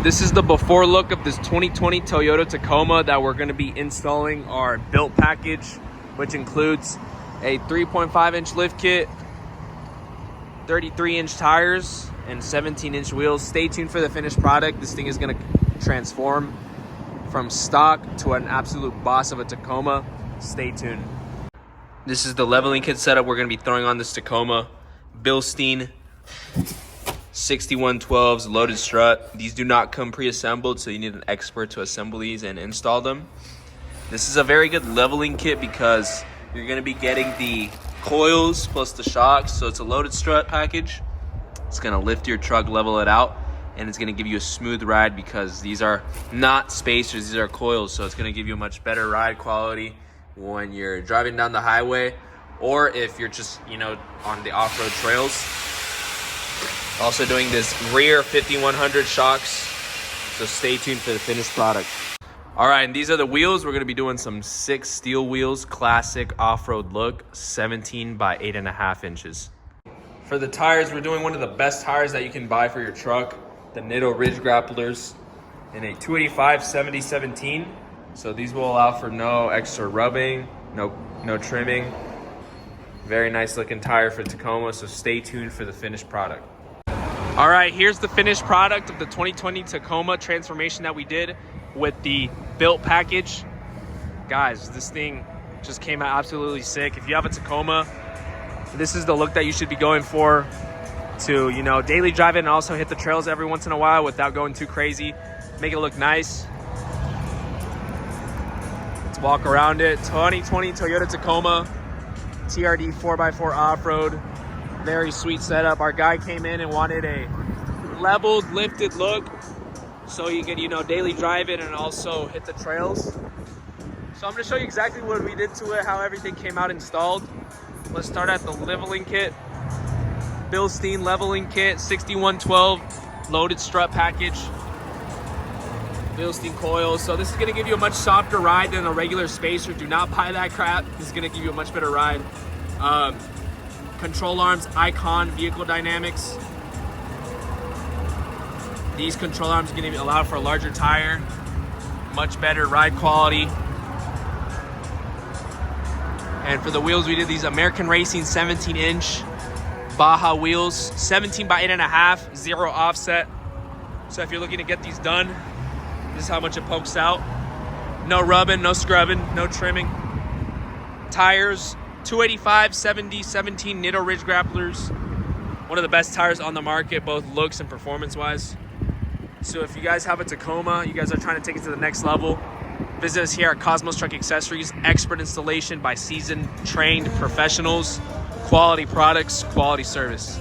This is the before look of this 2020 Toyota Tacoma that we're going to be installing our built package, which includes a 3.5-inch lift kit, 33-inch tires, and 17-inch wheels. Stay tuned for the finished product. This thing is going to transform from stock to an absolute boss of a Tacoma. Stay tuned. This is the leveling kit setup we're going to be throwing on this Tacoma. Bilstein 6112s loaded strut. These do not come pre-assembled, so you need an expert to assemble these and install them. This is a very good leveling kit because you're going to be getting the coils plus the shocks. So it's a loaded strut package. It's going to lift your truck, level it out, and it's going to give you a smooth ride because these are not spacers, these are coils. So it's going to give you a much better ride quality when you're driving down the highway, or if you're just, on the off-road trails. Also doing this rear 5100 shocks, so stay tuned for the finished product. All right, and these are the wheels. We're gonna be doing some 6 steel wheels, classic off-road look, 17 by 8.5 inches. For the tires, we're doing one of the best tires that you can buy for your truck, the Nitto Ridge Grapplers in a 285/70/17. So these will allow for no extra rubbing, no trimming. Very nice looking tire for Tacoma, so stay tuned for the finished product. All right, here's the finished product of the 2020 Tacoma transformation that we did with the built package. Guys, this thing just came out absolutely sick. If you have a Tacoma, this is the look that you should be going for to, daily drive it and also hit the trails every once in a while without going too crazy. Make it look nice. Let's walk around it. 2020 Toyota Tacoma, TRD 4x4 off-road. Very sweet setup. Our guy came in and wanted a leveled, lifted look so you can, daily drive it and also hit the trails. So I'm going to show you exactly what we did to it, how everything came out installed. Let's start at the leveling kit. Bilstein leveling kit, 6112 loaded strut package. Bilstein coils. So this is going to give you a much softer ride than a regular spacer. Do not buy that crap. This is going to give you a much better ride. Control arms, Icon vehicle dynamics. These control arms are going to allow for a larger tire, much better ride quality. And for the wheels, we did these American Racing 17-inch Baja wheels, 17 by 8.5, 0 offset. So if you're looking to get these done, this is how much it pokes out. No rubbing, no scrubbing, no trimming. Tires, 285/70/17 Nitto Ridge Grapplers. One of the best tires on the market, both looks and performance-wise. So if you guys have a Tacoma, you guys are trying to take it to the next level, visit us here at Cosmos Truck Accessories. Expert installation by seasoned, trained professionals. Quality products, quality service.